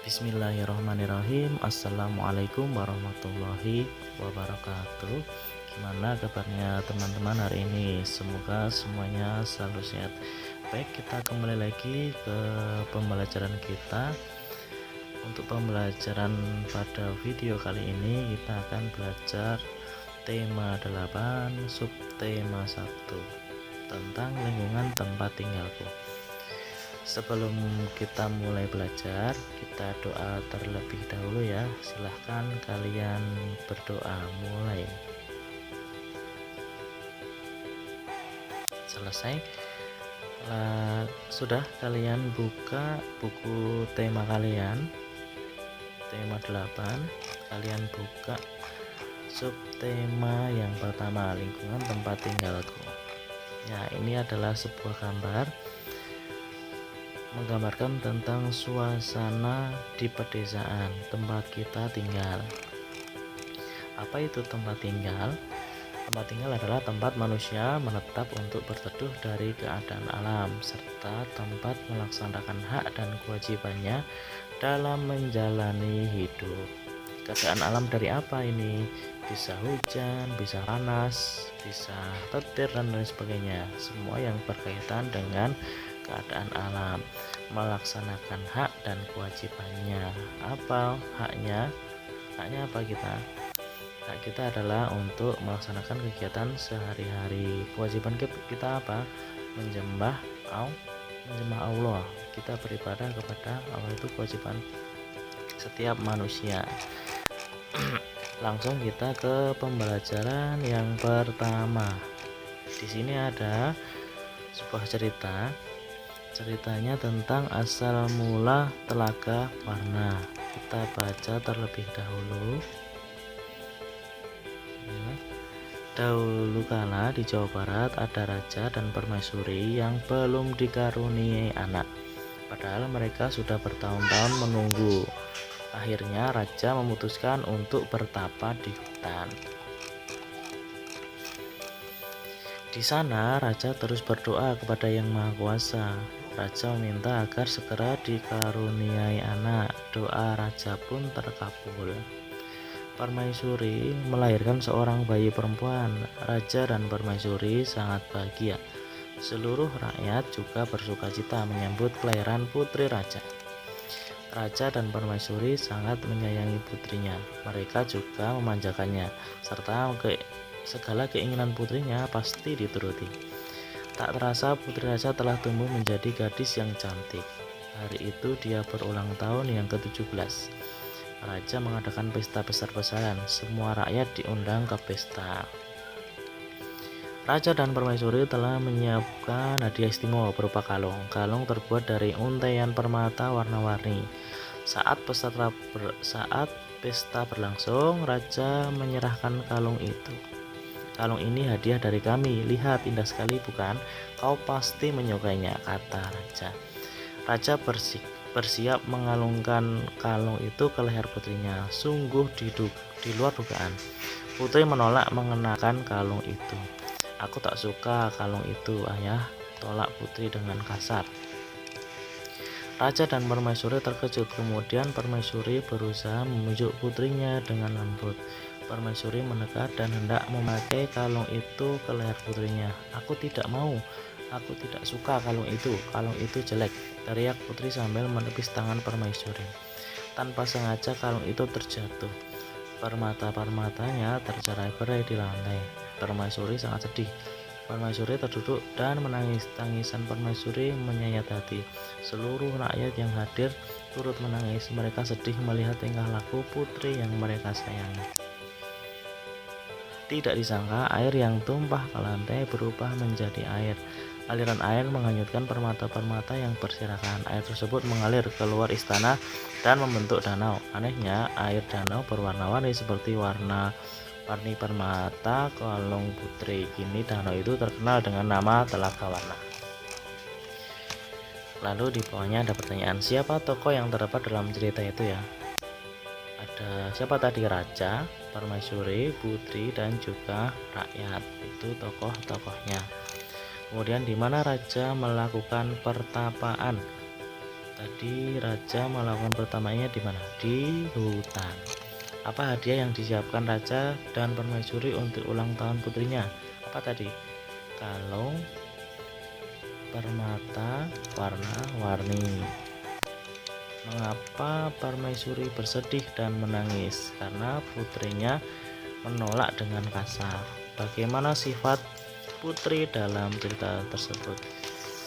Bismillahirrahmanirrahim. Assalamualaikum warahmatullahi wabarakatuh. Gimana kabarnya teman-teman hari ini? Semoga semuanya selalu sehat. Baik, kita kembali lagi ke pembelajaran kita. Untuk pembelajaran pada video kali ini kita akan belajar tema 8 subtema 1 tentang lingkungan tempat tinggalku. Sebelum kita mulai belajar, kita doa terlebih dahulu ya. Silahkan kalian berdoa mulai. Selesai? Sudah kalian buka buku tema kalian, tema 8. Kalian buka subtema yang pertama, lingkungan tempat tinggalku. Ya, ini adalah sebuah gambar menggambarkan tentang suasana di pedesaan tempat kita tinggal. Apa itu tempat tinggal? Tempat tinggal adalah tempat manusia menetap untuk berteduh dari keadaan alam, serta tempat melaksanakan hak dan kewajibannya dalam menjalani hidup. Keadaan alam dari apa ini? Bisa hujan, bisa panas, bisa petir, dan lain sebagainya. Semua yang berkaitan dengan keadaan alam, melaksanakan hak dan kewajibannya. Apa haknya? Haknya apa kita? Hak kita adalah untuk melaksanakan kegiatan sehari-hari. Kewajiban kita apa? Menyembah Allah. Kita beribadah kepada Allah, itu kewajiban setiap manusia. Langsung kita ke pembelajaran yang pertama. Di sini ada sebuah cerita. Ceritanya tentang asal mula Telaga Warna. Kita baca terlebih dahulu. Dahulu kala di Jawa Barat ada raja dan permaisuri yang belum dikaruniai anak. Padahal mereka sudah bertahun-tahun menunggu. Akhirnya raja memutuskan untuk bertapa di hutan. Di sana raja terus berdoa kepada Yang Maha Kuasa. Raja meminta agar segera dikaruniai anak. Doa raja pun terkabul. Permaisuri melahirkan seorang bayi perempuan. Raja dan permaisuri sangat bahagia. Seluruh rakyat juga bersukacita menyambut kelahiran putri raja. Raja dan permaisuri sangat menyayangi putrinya. Mereka juga memanjakannya, serta segala keinginan putrinya pasti dituruti. Tak terasa putri raja telah tumbuh menjadi gadis yang cantik. Hari itu dia berulang tahun yang ke-17. Raja mengadakan pesta besar-besaran. Semua rakyat diundang ke pesta. Raja dan permaisuri telah menyiapkan hadiah istimewa berupa kalung. Kalung terbuat dari untaian permata warna-warni. Saat pesta berlangsung, raja menyerahkan kalung itu. Kalung ini hadiah dari kami. Lihat, indah sekali bukan? Kau pasti menyukainya, kata raja. Raja bersiap mengalungkan kalung itu ke leher putrinya. Sungguh di luar dugaan. Putri menolak mengenakan kalung itu. Aku tak suka kalung itu, ayah, tolak putri dengan kasar. Raja dan permaisuri terkejut. Kemudian permaisuri berusaha membujuk putrinya dengan lembut. Permaisuri menekat dan hendak memakai kalung itu ke leher putrinya. Aku tidak mau. Aku tidak suka kalung itu jelek, teriak putri sambil menepis tangan permaisuri. Tanpa sengaja kalung itu terjatuh. Permata-permatanya tercerai-berai di lantai. Permaisuri sangat sedih. Permaisuri terduduk dan menangis. Tangisan permaisuri menyayat hati. Seluruh rakyat yang hadir turut menangis. Mereka sedih melihat tingkah laku putri yang mereka sayangi. Tidak disangka air yang tumpah ke lantai berubah menjadi air. Aliran air menghanyutkan permata-permata yang berserakan. Air tersebut mengalir keluar istana dan membentuk danau. Anehnya, air danau berwarna-warni seperti warni permata kalung putri. Kini danau itu terkenal dengan nama Telaga Warna. Lalu di bawahnya ada pertanyaan, siapa tokoh yang terdapat dalam cerita itu ya? Ada siapa tadi? Raja, permaisuri, putri, dan juga rakyat. Itu tokoh-tokohnya. Kemudian di mana raja melakukan pertapaan? Tadi raja melakukan pertamanya di mana? Di hutan. Apa hadiah yang disiapkan raja dan permaisuri untuk ulang tahun putrinya? Apa tadi? Kalung, permata, warna-warni. Mengapa permaisuri bersedih dan menangis? Karena putrinya menolak dengan kasar. Bagaimana sifat putri dalam cerita tersebut?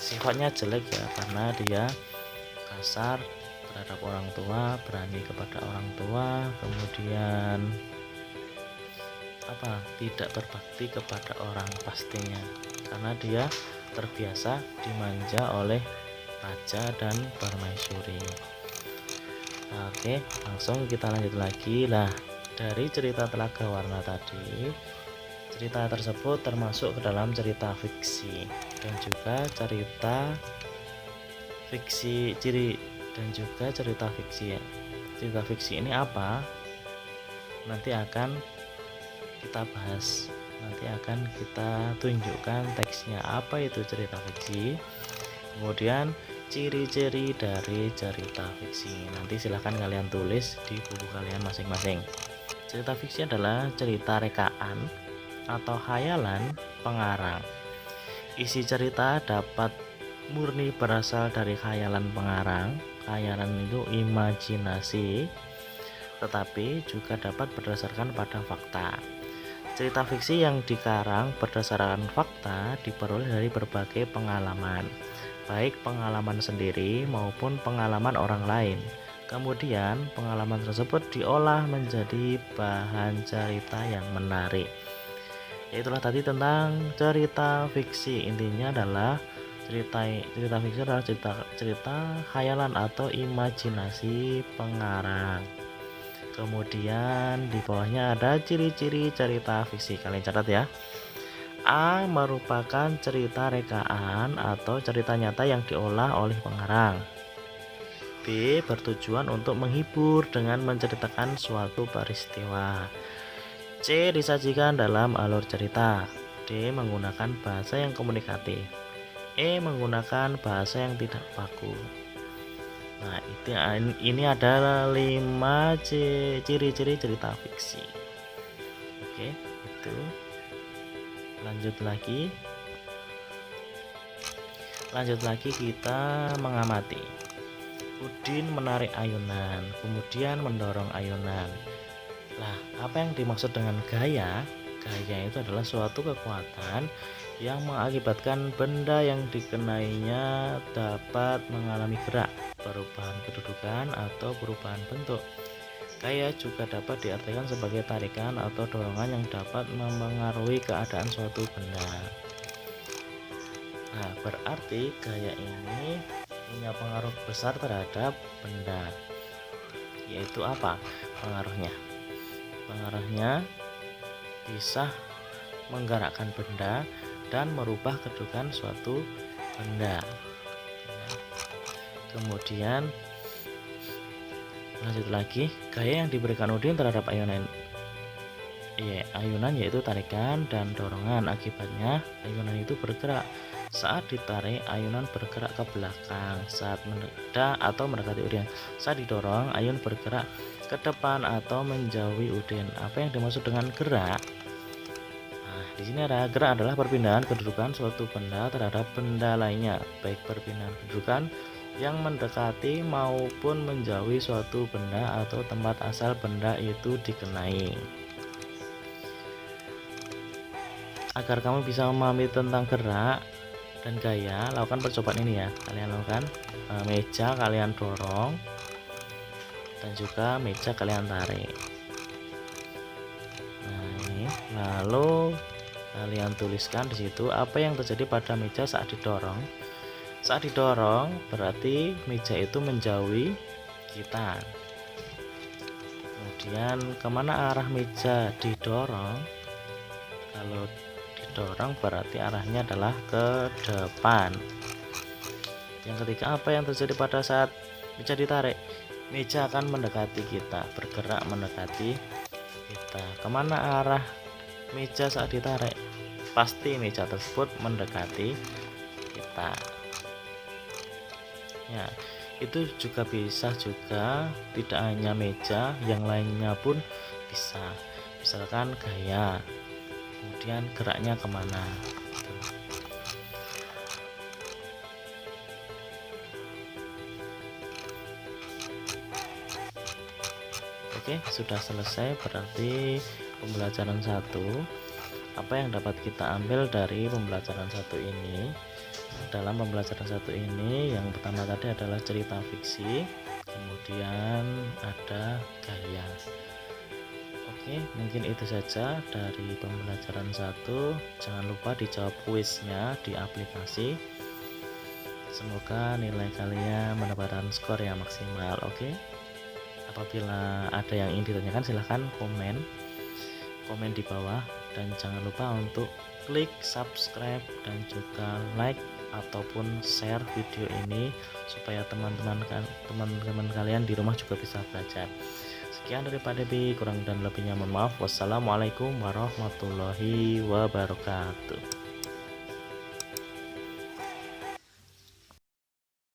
Sifatnya jelek ya, karena dia kasar terhadap orang tua, berani kepada orang tua, kemudian tidak berbakti kepada orang pastinya, karena dia terbiasa dimanja oleh raja dan permaisuri. Oke, langsung kita lanjut lagi. Lah, dari cerita Telaga Warna tadi, cerita tersebut termasuk ke dalam cerita fiksi dan juga cerita fiksi cerita fiksi ya. Cerita fiksi ini apa? Nanti akan kita bahas, nanti akan kita tunjukkan teksnya apa itu cerita fiksi, kemudian ciri-ciri dari cerita fiksi. Nanti silahkan kalian tulis di buku kalian masing-masing. Cerita fiksi adalah cerita rekaan atau khayalan pengarang. Isi cerita dapat murni berasal dari khayalan pengarang. Khayalan itu imajinasi, tetapi juga dapat berdasarkan pada fakta. Cerita fiksi yang dikarang berdasarkan fakta diperoleh dari berbagai pengalaman, baik pengalaman sendiri maupun pengalaman orang lain. Kemudian pengalaman tersebut diolah menjadi bahan cerita yang menarik. Itulah tadi tentang cerita fiksi. Intinya adalah cerita fiksi adalah cerita khayalan atau imajinasi pengarang. Kemudian di bawahnya ada ciri-ciri cerita fiksi. Kalian catat ya. A merupakan cerita rekaan atau cerita nyata yang diolah oleh pengarang. B bertujuan untuk menghibur dengan menceritakan suatu peristiwa. C disajikan dalam alur cerita. D menggunakan bahasa yang komunikatif. E menggunakan bahasa yang tidak baku. Nah, ini adalah 5 ciri-ciri cerita fiksi. Oke, itu. Lanjut lagi kita mengamati. Udin menarik ayunan, kemudian mendorong ayunan. Nah, apa yang dimaksud dengan gaya? Gaya itu adalah suatu kekuatan yang mengakibatkan benda yang dikenainya dapat mengalami gerak, perubahan kedudukan, atau perubahan bentuk. Gaya juga dapat diartikan sebagai tarikan atau dorongan yang dapat mempengaruhi keadaan suatu benda. Nah, berarti gaya ini punya pengaruh besar terhadap benda. Yaitu apa pengaruhnya? Pengaruhnya bisa menggerakkan benda dan merubah kedudukan suatu benda. Kemudian lanjut lagi, gaya yang diberikan Udin terhadap ayunan yaitu tarikan dan dorongan. Akibatnya ayunan itu bergerak. Saat ditarik, ayunan bergerak ke belakang saat mendekati Udin. Saat didorong, ayun bergerak ke depan atau menjauhi Udin. Apa yang dimaksud dengan gerak? Nah, di sini ada gerak adalah perpindahan kedudukan suatu benda terhadap benda lainnya, baik perpindahan kedudukan yang mendekati maupun menjauhi suatu benda atau tempat asal benda itu dikenai. Agar kamu bisa memahami tentang gerak dan gaya, lakukan percobaan ini ya. Kalian lakukan meja kalian dorong dan juga meja kalian tarik. Nah, ini lalu kalian tuliskan di situ apa yang terjadi pada meja saat didorong. Saat didorong berarti meja itu menjauhi kita. Kemudian kemana arah meja didorong? Kalau didorong berarti arahnya adalah ke depan. Yang ketiga, apa yang terjadi pada saat meja ditarik? Meja akan mendekati kita, bergerak mendekati kita. Kemana arah meja saat ditarik? Pasti meja tersebut mendekati kita. Ya, Itu juga bisa juga, tidak hanya meja, yang lainnya pun bisa. Misalkan gaya, kemudian geraknya kemana gitu. Oke, sudah selesai. Berarti pembelajaran 1. Apa yang dapat kita ambil dari pembelajaran 1 ini? Dalam pembelajaran 1 ini, yang pertama tadi adalah cerita fiksi, kemudian ada gaya. Oke, mungkin itu saja dari pembelajaran 1. Jangan lupa dijawab kuisnya di aplikasi. Semoga nilai kalian mendapatkan skor yang maksimal. Oke, apabila ada yang ingin ditanyakan silahkan komen di bawah, dan jangan lupa untuk klik subscribe dan juga like ataupun share video ini supaya teman-teman kalian di rumah juga bisa belajar. Sekian dari Pak Debi, kurang dan lebihnya mohon maaf. Wassalamualaikum warahmatullahi wabarakatuh.